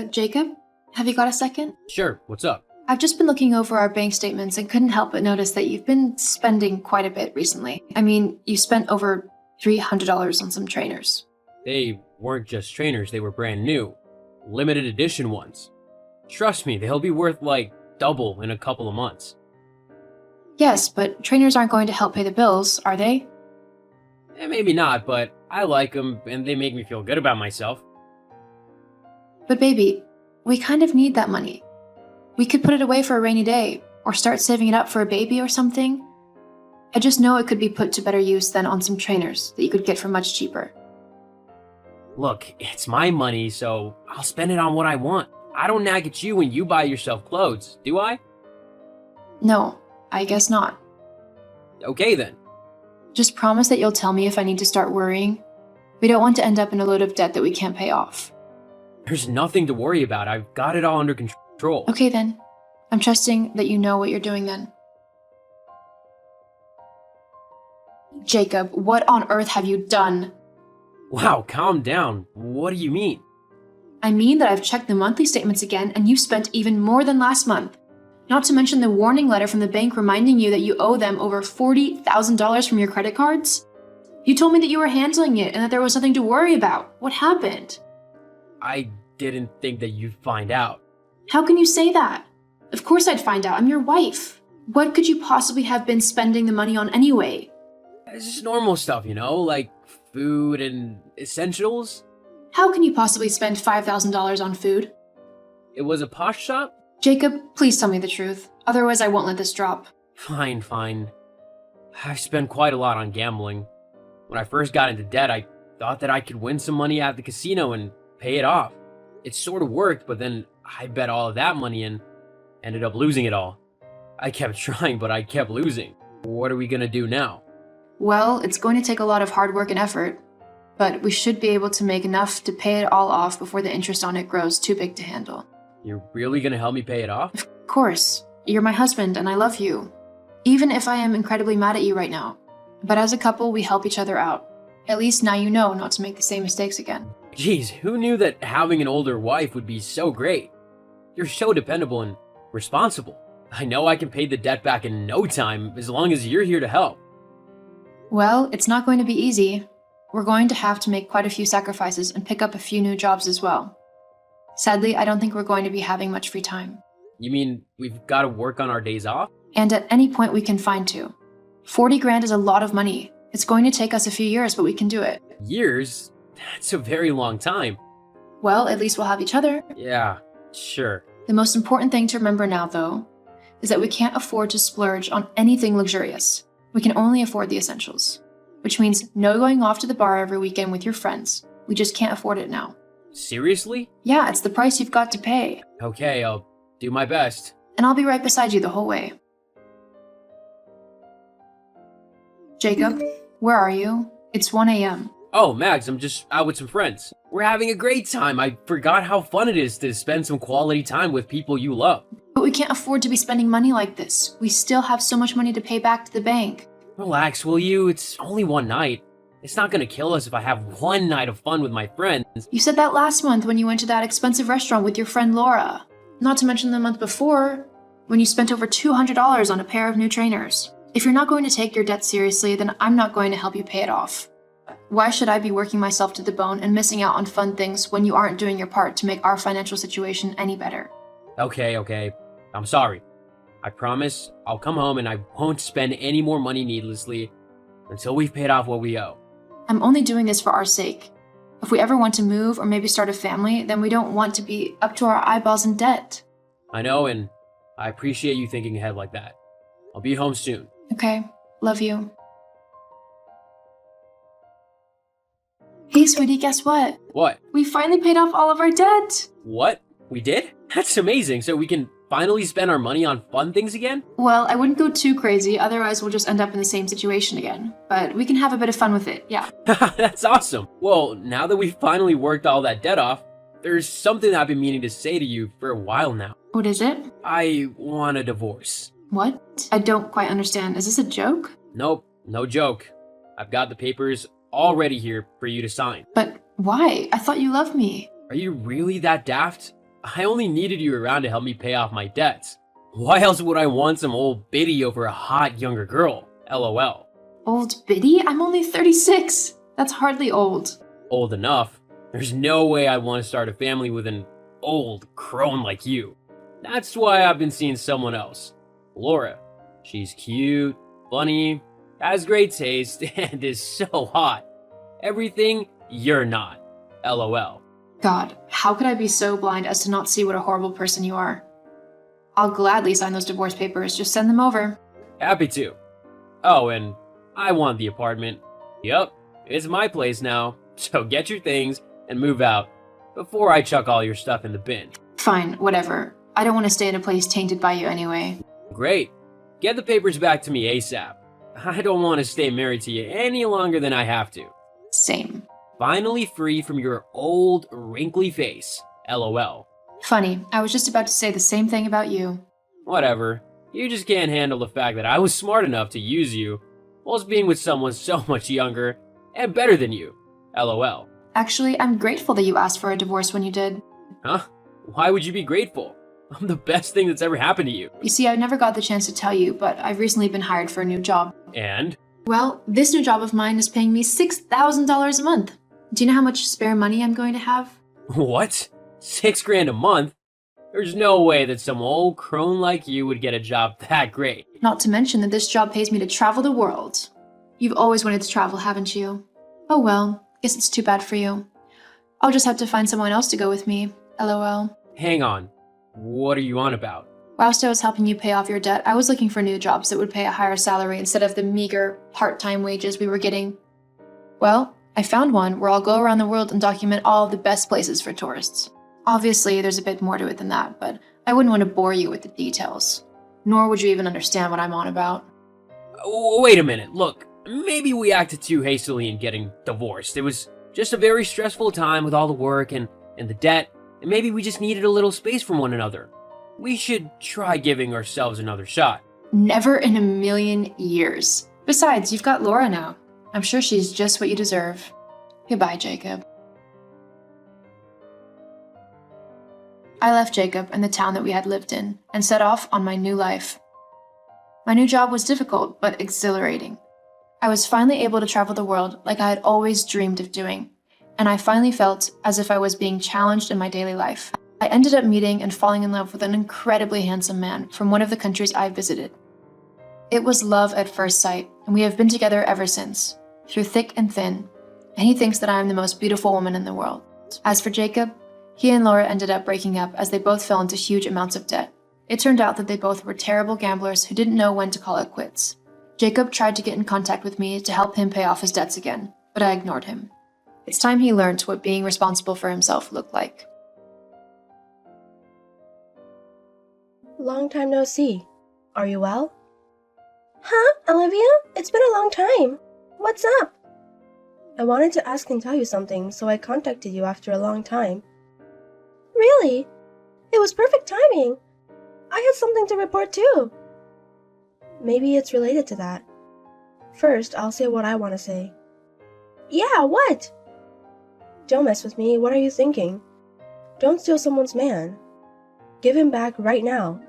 Jacob, have you got a second? Sure, what's up? I've just been looking over our bank statements and couldn't help but notice that you've been spending quite a bit recently. I mean, you spent over $300 on some trainers. They weren't just trainers, they were brand new. Limited edition ones. Trust me, they'll be worth like double in a couple of months. Yes, but trainers aren't going to help pay the bills, are they? Maybe not, but I like them and they make me feel good about myself. But baby, we kind of need that money. We could put it away for a rainy day, or start saving it up for a baby or something. I just know it could be put to better use than on some trainers that you could get for much cheaper. Look, it's my money, so I'll spend it on what I want. I don't nag at you when you buy yourself clothes, do I? No, I guess not. Okay then. Just promise that you'll tell me if I need to start worrying. We don't want to end up in a load of debt that we can't pay off. There's nothing to worry about. I've got it all under control. Okay then. I'm trusting that you know what you're doing then. Jacob, what on earth have you done? Wow, calm down. What do you mean? I mean that I've checked the monthly statements again and you spent even more than last month. Not to mention the warning letter from the bank reminding you that you owe them over $40,000 from your credit cards. You told me that you were handling it and that there was nothing to worry about. What happened? I didn't think that you'd find out. How can you say that? Of course I'd find out. I'm your wife. What could you possibly have been spending the money on anyway? It's just normal stuff, like food and essentials. How can you possibly spend $5,000 on food? It was a posh shop? Jacob, please tell me the truth. Otherwise, I won't let this drop. Fine. I've spent quite a lot on gambling. When I first got into debt, I thought that I could win some money at the casino and pay it off. It sort of worked, but then I bet all of that money and ended up losing it all. I kept trying, but I kept losing. What are we gonna do now? Well, it's going to take a lot of hard work and effort, but we should be able to make enough to pay it all off before the interest on it grows too big to handle. You're really gonna help me pay it off? Of course. You're my husband and I love you. Even if I am incredibly mad at you right now. But as a couple, we help each other out. At least now you know not to make the same mistakes again. Jeez, who knew that having an older wife would be so great? You're so dependable and responsible. I know I can pay the debt back in no time as long as you're here to help. Well, it's not going to be easy. We're going to have to make quite a few sacrifices and pick up a few new jobs as well. Sadly, I don't think we're going to be having much free time. You mean we've got to work on our days off? And at any point we can find to. 40 grand is a lot of money. It's going to take us a few years, but we can do it. Years? That's a very long time. Well, at least we'll have each other. Yeah, sure. The most important thing to remember now, though, is that we can't afford to splurge on anything luxurious. We can only afford the essentials. Which means no going off to the bar every weekend with your friends. We just can't afford it now. Seriously? Yeah, it's the price you've got to pay. Okay, I'll do my best. And I'll be right beside you the whole way. Jacob, where are you? It's 1 a.m. Oh, Max, I'm just out with some friends. We're having a great time. I forgot how fun it is to spend some quality time with people you love. But we can't afford to be spending money like this. We still have so much money to pay back to the bank. Relax, will you? It's only one night. It's not gonna kill us if I have one night of fun with my friends. You said that last month when you went to that expensive restaurant with your friend Laura. Not to mention the month before, when you spent over $200 on a pair of new trainers. If you're not going to take your debt seriously, then I'm not going to help you pay it off. Why should I be working myself to the bone and missing out on fun things when you aren't doing your part to make our financial situation any better? Okay. I'm sorry. I promise I'll come home and I won't spend any more money needlessly until we've paid off what we owe. I'm only doing this for our sake. If we ever want to move or maybe start a family, then we don't want to be up to our eyeballs in debt. I know, and I appreciate you thinking ahead like that. I'll be home soon. Okay, love you. Hey, sweetie, guess what? What? We finally paid off all of our debt. What? We did? That's amazing. So we can finally spend our money on fun things again? Well, I wouldn't go too crazy, otherwise we'll just end up in the same situation again. But we can have a bit of fun with it, yeah. That's awesome. Well, now that we've finally worked all that debt off, there's something I've been meaning to say to you for a while now. What is it? I want a divorce. What? I don't quite understand. Is this a joke? Nope, no joke. I've got the papers all ready here for you to sign. But why? I thought you loved me. Are you really that daft? I only needed you around to help me pay off my debts. Why else would I want some old biddy over a hot younger girl? LOL. Old biddy? I'm only 36. That's hardly old. Old enough? There's no way I want to start a family with an old crone like you. That's why I've been seeing someone else. Laura. She's cute, funny, has great taste, and is so hot. Everything you're not. LOL. God, how could I be so blind as to not see what a horrible person you are? I'll gladly sign those divorce papers. Just send them over. Happy to. Oh, and I want the apartment. Yup, it's my place now. So get your things and move out before I chuck all your stuff in the bin. Fine, whatever. I don't want to stay in a place tainted by you anyway. Great. Get the papers back to me ASAP. I don't want to stay married to you any longer than I have to. Same. Finally free from your old, wrinkly face. LOL. Funny, I was just about to say the same thing about you. Whatever. You just can't handle the fact that I was smart enough to use you whilst being with someone so much younger and better than you. LOL. Actually, I'm grateful that you asked for a divorce when you did. Huh? Why would you be grateful? I'm the best thing that's ever happened to you. You see, I never got the chance to tell you, but I've recently been hired for a new job. And? Well, this new job of mine is paying me $6,000 a month. Do you know how much spare money I'm going to have? What? $6,000 a month? There's no way that some old crone like you would get a job that great. Not to mention that this job pays me to travel the world. You've always wanted to travel, haven't you? Oh well, guess it's too bad for you. I'll just have to find someone else to go with me. LOL. Hang on. What are you on about? Whilst I was helping you pay off your debt, I was looking for new jobs that would pay a higher salary instead of the meager part-time wages we were getting. Well, I found one where I'll go around the world and document all of the best places for tourists. Obviously, there's a bit more to it than that, but I wouldn't want to bore you with the details. Nor would you even understand what I'm on about. Wait a minute, look. Maybe we acted too hastily in getting divorced. It was just a very stressful time with all the work and the debt, and maybe we just needed a little space from one another. We should try giving ourselves another shot. Never in a million years. Besides, you've got Laura now. I'm sure she's just what you deserve. Goodbye, Jacob. I left Jacob and the town that we had lived in and set off on my new life. My new job was difficult but exhilarating. I was finally able to travel the world like I had always dreamed of doing, and I finally felt as if I was being challenged in my daily life. I ended up meeting and falling in love with an incredibly handsome man from one of the countries I visited. It was love at first sight, and we have been together ever since, through thick and thin, and he thinks that I am the most beautiful woman in the world. As for Jacob, he and Laura ended up breaking up as they both fell into huge amounts of debt. It turned out that they both were terrible gamblers who didn't know when to call it quits. Jacob tried to get in contact with me to help him pay off his debts again, but I ignored him. It's time he learned what being responsible for himself looked like. Long time no see. Are you well? Huh, Olivia? It's been a long time. What's up? I wanted to ask and tell you something, so I contacted you after a long time. Really? It was perfect timing. I had something to report too. Maybe it's related to that. First, I'll say what I want to say. Yeah, what? Don't mess with me. What are you thinking? Don't steal someone's man. Give him back right now.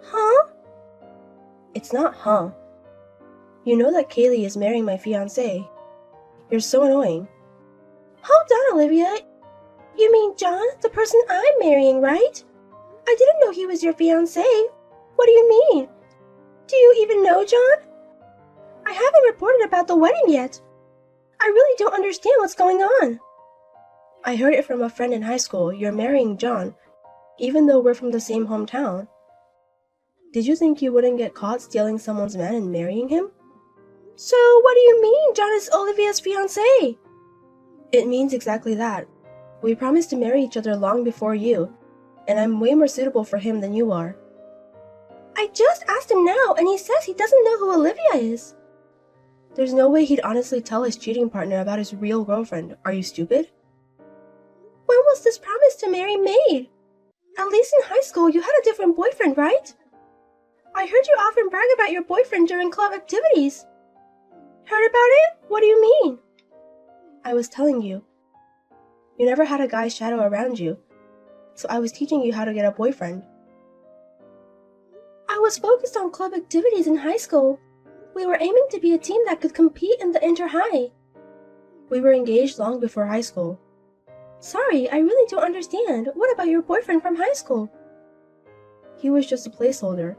Huh? It's not huh. You know that Kaylee is marrying my fiancé. You're so annoying. Hold on, Olivia. You mean John, the person I'm marrying, right? I didn't know he was your fiancé. What do you mean? Do you even know John? I haven't reported about the wedding yet. I really don't understand what's going on. I heard it from a friend in high school. You're marrying John, even though we're from the same hometown. Did you think you wouldn't get caught stealing someone's man and marrying him? So what do you mean John is Olivia's fiancé? It means exactly that. We promised to marry each other long before you, and I'm way more suitable for him than you are. I just asked him now, and he says he doesn't know who Olivia is. There's no way he'd honestly tell his cheating partner about his real girlfriend. Are you stupid? When was this promise to marry made? At least in high school, you had a different boyfriend, right? I heard you often brag about your boyfriend during club activities. Heard about it? What do you mean? I was telling you. You never had a guy's shadow around you, so I was teaching you how to get a boyfriend. I was focused on club activities in high school. We were aiming to be a team that could compete in the inter-high. We were engaged long before high school. Sorry, I really don't understand. What about your boyfriend from high school? He was just a placeholder.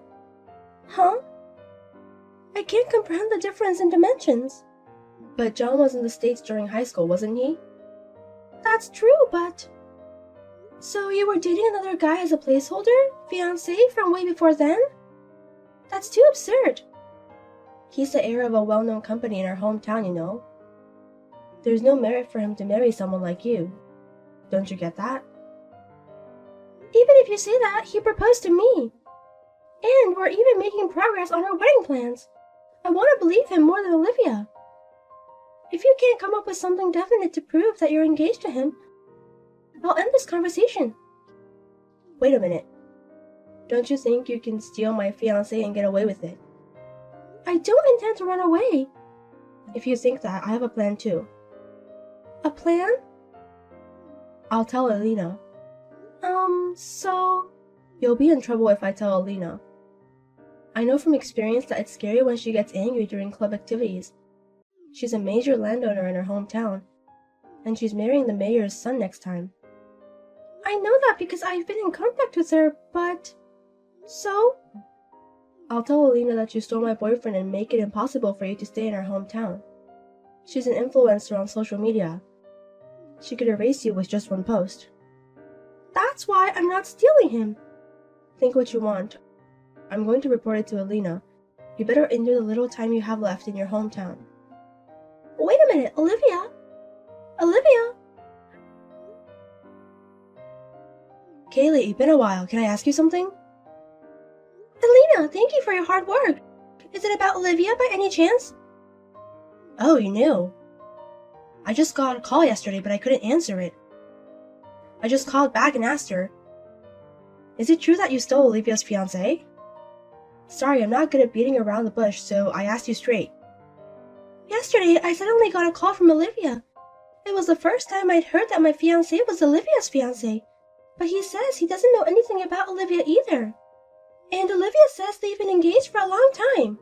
Huh? I can't comprehend the difference in dimensions. But John was in the States during high school, wasn't he? That's true, but... So you were dating another guy as a placeholder? Fiancé from way before then? That's too absurd. He's the heir of a well-known company in our hometown, you know. There's no merit for him to marry someone like you. Don't you get that? Even if you say that, he proposed to me. And we're even making progress on our wedding plans. I want to believe him more than Olivia. If you can't come up with something definite to prove that you're engaged to him, I'll end this conversation. Wait a minute. Don't you think you can steal my fiancé and get away with it? I don't intend to run away. If you think that, I have a plan too. A plan? I'll tell Alina. So... You'll be in trouble if I tell Alina. I know from experience that it's scary when she gets angry during club activities. She's a major landowner in her hometown, and she's marrying the mayor's son next time. I know that because I've been in contact with her, but... So? I'll tell Alina that you stole my boyfriend and make it impossible for you to stay in her hometown. She's an influencer on social media. She could erase you with just one post. That's why I'm not stealing him. Think what you want. I'm going to report it to Alina. You better endure the little time you have left in your hometown. Wait a minute, Olivia! Olivia! Kaylee, it's been a while. Can I ask you something? Alina, thank you for your hard work. Is it about Olivia by any chance? Oh, you knew. I just got a call yesterday, but I couldn't answer it. I just called back and asked her. Is it true that you stole Olivia's fiancé? Sorry, I'm not good at beating around the bush, so I asked you straight. Yesterday, I suddenly got a call from Olivia. It was the first time I'd heard that my fiancé was Olivia's fiancé, but he says he doesn't know anything about Olivia either. And Olivia says they've been engaged for a long time.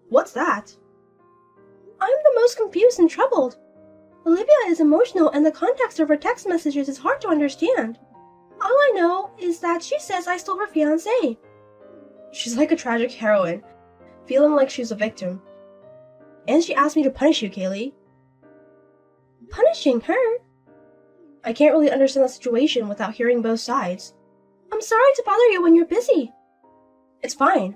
What's that? I'm the most confused and troubled. Olivia is emotional and the context of her text messages is hard to understand. All I know is that she says I stole her fiancé. She's like a tragic heroine, feeling like she's a victim. And she asked me to punish you, Kaylee. Punishing her? I can't really understand the situation without hearing both sides. I'm sorry to bother you when you're busy. It's fine.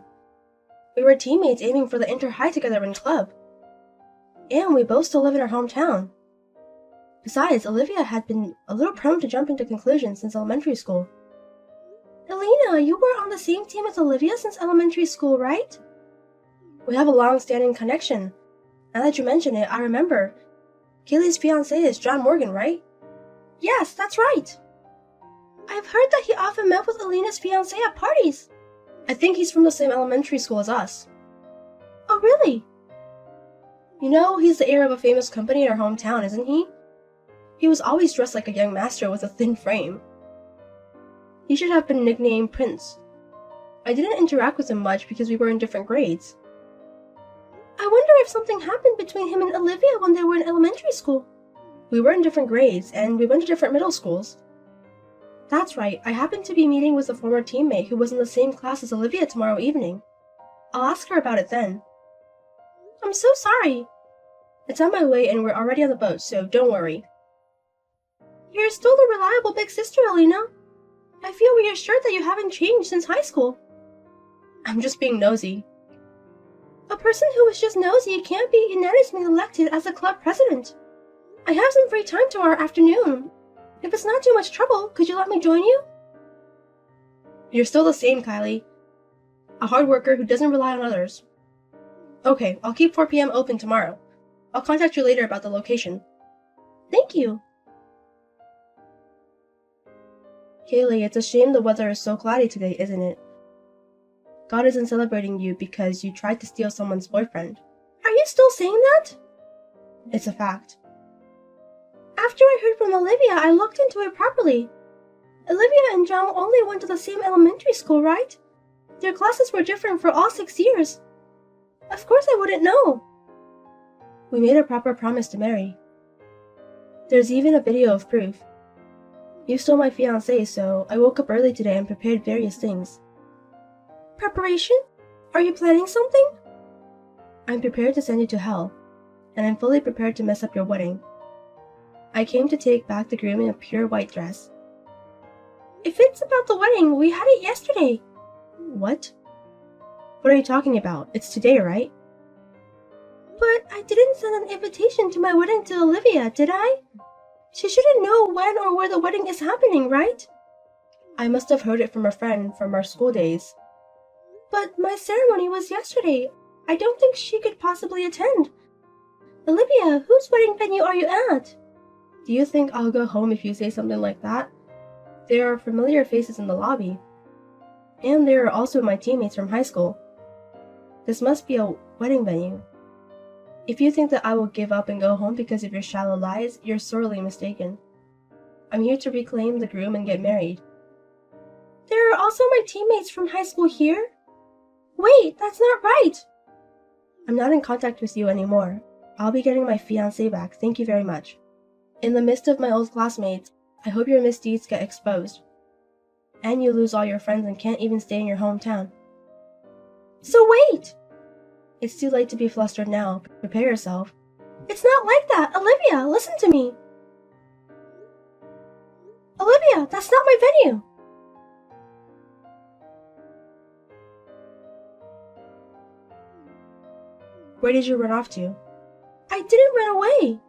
We were teammates aiming for the inter-high together in club. And we both still live in our hometown. Besides, Olivia had been a little prone to jumping to conclusions since elementary school. Alina, you were on the same team as Olivia since elementary school, right? We have a long-standing connection. Now that you mention it, I remember. Kaylee's fiancé is John Morgan, right? Yes, that's right. I've heard that he often met with Alina's fiancé at parties. I think he's from the same elementary school as us. Oh, really? You know, he's the heir of a famous company in our hometown, isn't he? He was always dressed like a young master with a thin frame. He should have been nicknamed Prince. I didn't interact with him much because we were in different grades. I wonder if something happened between him and Olivia when they were in elementary school. We were in different grades, and we went to different middle schools. That's right, I happened to be meeting with a former teammate who was in the same class as Olivia tomorrow evening. I'll ask her about it then. I'm so sorry. It's on my way and we're already on the boat, so don't worry. You're still a reliable big sister, Alina. I feel reassured that you haven't changed since high school. I'm just being nosy. A person who is just nosy can't be unanimously elected as the club president. I have some free time tomorrow afternoon. If it's not too much trouble, could you let me join you? You're still the same, Kylie. A hard worker who doesn't rely on others. Okay, I'll keep 4 p.m. open tomorrow. I'll contact you later about the location. Thank you. Kaylee, it's a shame the weather is so cloudy today, isn't it? God isn't celebrating you because you tried to steal someone's boyfriend. Are you still saying that? It's a fact. After I heard from Olivia, I looked into it properly. Olivia and John only went to the same elementary school, right? Their classes were different for all 6 years. Of course I wouldn't know. We made a proper promise to marry. There's even a video of proof. You stole my fiancé, so I woke up early today and prepared various things. Preparation? Are you planning something? I'm prepared to send you to hell, and I'm fully prepared to mess up your wedding. I came to take back the groom in a pure white dress. If it's about the wedding, we had it yesterday. What? What are you talking about? It's today, right? But I didn't send an invitation to my wedding to Olivia, did I? She shouldn't know when or where the wedding is happening, right? I must have heard it from a friend from our school days. But my ceremony was yesterday. I don't think she could possibly attend. Olivia, whose wedding venue are you at? Do you think I'll go home if you say something like that? There are familiar faces in the lobby. And there are also my teammates from high school. This must be a wedding venue. If you think that I will give up and go home because of your shallow lies, you're sorely mistaken. I'm here to reclaim the groom and get married. There are also my teammates from high school here? Wait, that's not right! I'm not in contact with you anymore. I'll be getting my fiancé back, thank you very much. In the midst of my old classmates, I hope your misdeeds get exposed. And you lose all your friends and can't even stay in your hometown. So wait! It's too late to be flustered now. Prepare yourself. It's not like that! Olivia, listen to me! Olivia, that's not my venue! Where did you run off to? I didn't run away!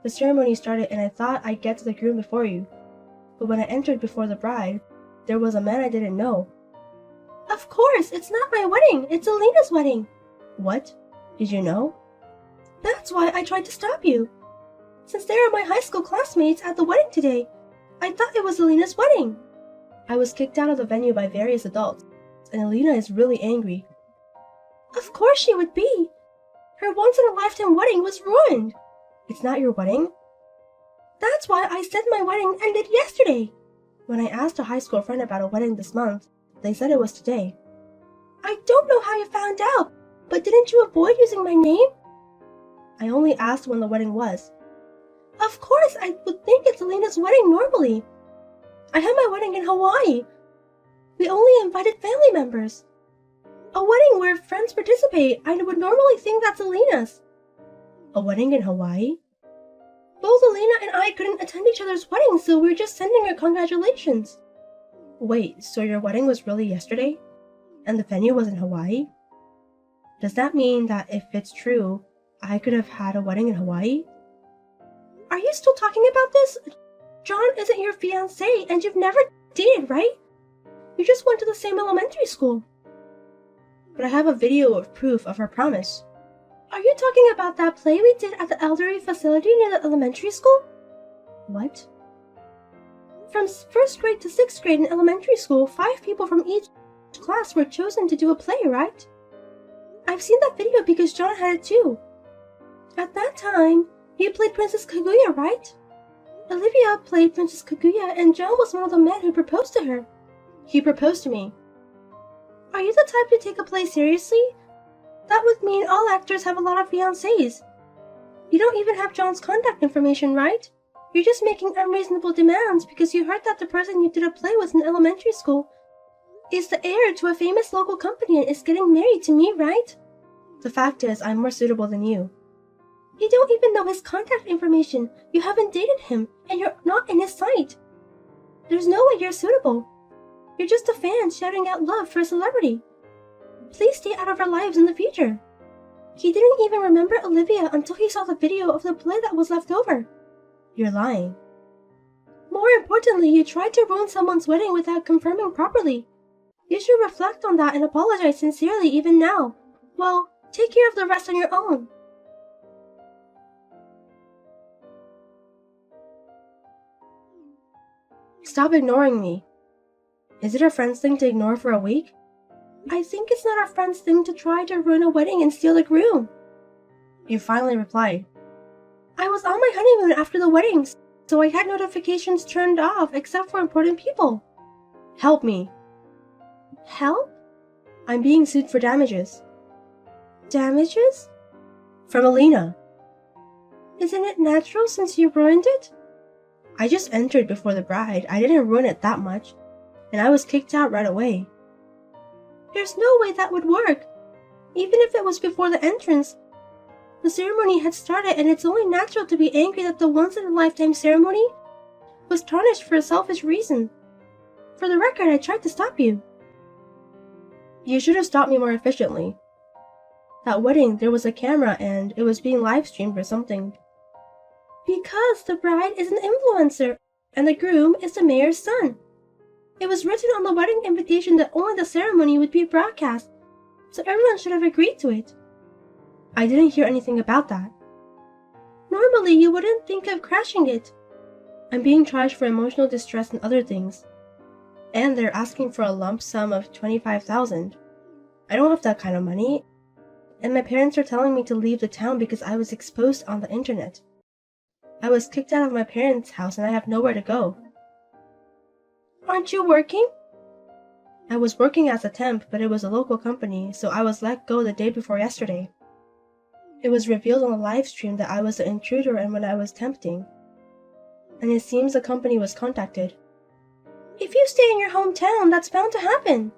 The ceremony started and I thought I'd get to the groom before you. But when I entered before the bride, there was a man I didn't know. Of course, it's not my wedding, it's Alina's wedding. What? Did you know? That's why I tried to stop you. Since they are my high school classmates at the wedding today, I thought it was Alina's wedding. I was kicked out of the venue by various adults, and Alina is really angry. Of course she would be. Her once-in-a-lifetime wedding was ruined. It's not your wedding? That's why I said my wedding ended yesterday. When I asked a high school friend about a wedding this month, they said it was today. I don't know how you found out, but didn't you avoid using my name? I only asked when the wedding was. Of course, I would think it's Alina's wedding normally. I had my wedding in Hawaii. We only invited family members. A wedding where friends participate, I would normally think that's Alina's. A wedding in Hawaii? Both Alina and I couldn't attend each other's weddings, so we're just sending her congratulations. Wait, so your wedding was really yesterday? And the venue was in Hawaii? Does that mean that if it's true, I could have had a wedding in Hawaii? Are you still talking about this? John isn't your fiancé, and you've never dated, right? You just went to the same elementary school. But I have a video of proof of our promise. Are you talking about that play we did at the elderly facility near the elementary school? What? From 1st grade to 6th grade in elementary school, 5 people from each class were chosen to do a play, right? I've seen that video because John had it too. At that time, you played Princess Kaguya, right? Olivia played Princess Kaguya and John was one of the men who proposed to her. He proposed to me. Are you the type to take a play seriously? That would mean all actors have a lot of fiancés. You don't even have John's contact information, right? You're just making unreasonable demands because you heard that the person you did a play with in elementary school is the heir to a famous local company and is getting married to me, right? The fact is, I'm more suitable than you. You don't even know his contact information. You haven't dated him, and you're not in his sight. There's no way you're suitable. You're just a fan shouting out love for a celebrity. Please stay out of our lives in the future. He didn't even remember Olivia until he saw the video of the play that was left over. You're lying. More importantly, you tried to ruin someone's wedding without confirming properly. You should reflect on that and apologize sincerely even now. Well, take care of the rest on your own. Stop ignoring me. Is it a friend's thing to ignore for a week? I think it's not a friend's thing to try to ruin a wedding and steal the groom. You finally replied. I was on my honeymoon after the weddings, so I had notifications turned off except for important people. Help me. Help? I'm being sued for damages. Damages? From Alina. Isn't it natural since you ruined it? I just entered before the bride. I didn't ruin it that much, and I was kicked out right away. There's no way that would work. Even if it was before the entrance, the ceremony had started, and it's only natural to be angry that the once-in-a-lifetime ceremony was tarnished for a selfish reason. For the record, I tried to stop you. You should have stopped me more efficiently. That wedding, there was a camera and it was being live-streamed or something. Because the bride is an influencer, and the groom is the mayor's son. It was written on the wedding invitation that only the ceremony would be broadcast, so everyone should have agreed to it. I didn't hear anything about that. Normally, you wouldn't think of crashing it. I'm being charged for emotional distress and other things. And they're asking for a lump sum of $25,000. I don't have that kind of money. And my parents are telling me to leave the town because I was exposed on the internet. I was kicked out of my parents' house and I have nowhere to go. Aren't you working? I was working as a temp, but it was a local company, so I was let go the day before yesterday. It was revealed on the live stream that I was the intruder and when I was temping. And it seems the company was contacted. If you stay in your hometown, that's bound to happen.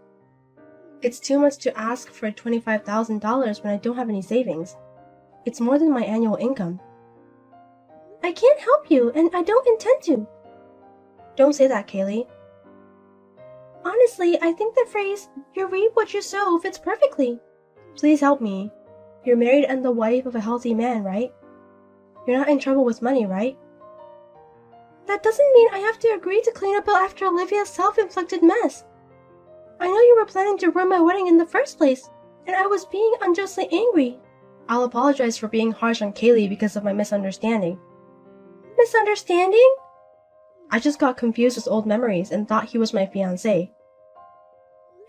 It's too much to ask for $25,000 when I don't have any savings. It's more than my annual income. I can't help you, and I don't intend to. Don't say that, Kaylee. Honestly, I think the phrase, you reap what you sow, fits perfectly. Please help me. You're married and the wife of a healthy man, right? You're not in trouble with money, right? That doesn't mean I have to agree to clean up after Olivia's self-inflicted mess. I know you were planning to ruin my wedding in the first place, and I was being unjustly angry. I'll apologize for being harsh on Kaylee because of my misunderstanding. Misunderstanding? I just got confused with old memories and thought he was my fiancé.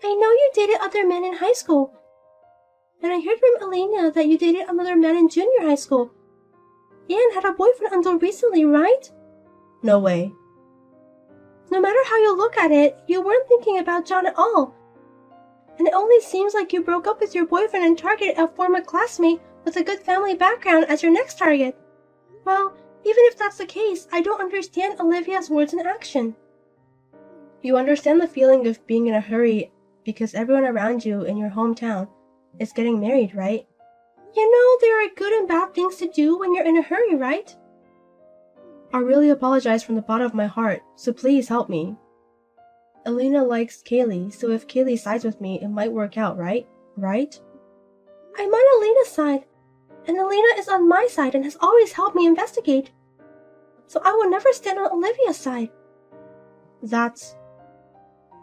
I know you dated other men in high school, and I heard from Elena that you dated another man in junior high school, and had a boyfriend until recently, right? No way. No matter how you look at it, you weren't thinking about John at all. And it only seems like you broke up with your boyfriend and targeted a former classmate with a good family background as your next target. Well, even if that's the case, I don't understand Olivia's words and action. You understand the feeling of being in a hurry because everyone around you in your hometown is getting married, right? You know there are good and bad things to do when you're in a hurry, right? I really apologize from the bottom of my heart, so please help me. Elena likes Kaylee, so if Kaylee sides with me, it might work out, right? Right? I'm on Elena's side, and Elena is on my side and has always helped me investigate. So I will never stand on Olivia's side. That's...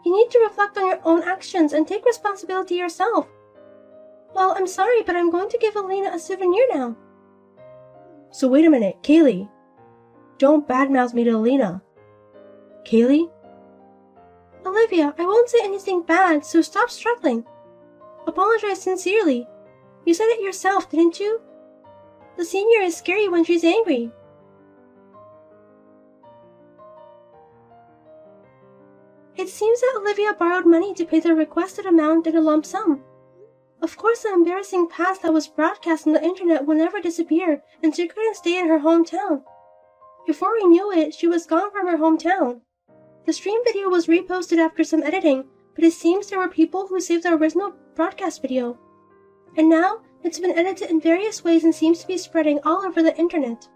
You need to reflect on your own actions and take responsibility yourself. Well, I'm sorry, but I'm going to give Elena a souvenir now. So wait a minute, Kaylee. Don't badmouth me to Elena. Kaylee? Olivia, I won't say anything bad, so stop struggling. Apologize sincerely. You said it yourself, didn't you? The senior is scary when she's angry. It seems that Olivia borrowed money to pay the requested amount in a lump sum. Of course, the embarrassing past that was broadcast on the internet will never disappear, and she couldn't stay in her hometown. Before we knew it, she was gone from her hometown. The stream video was reposted after some editing, but it seems there were people who saved the original broadcast video. And now, it's been edited in various ways and seems to be spreading all over the internet.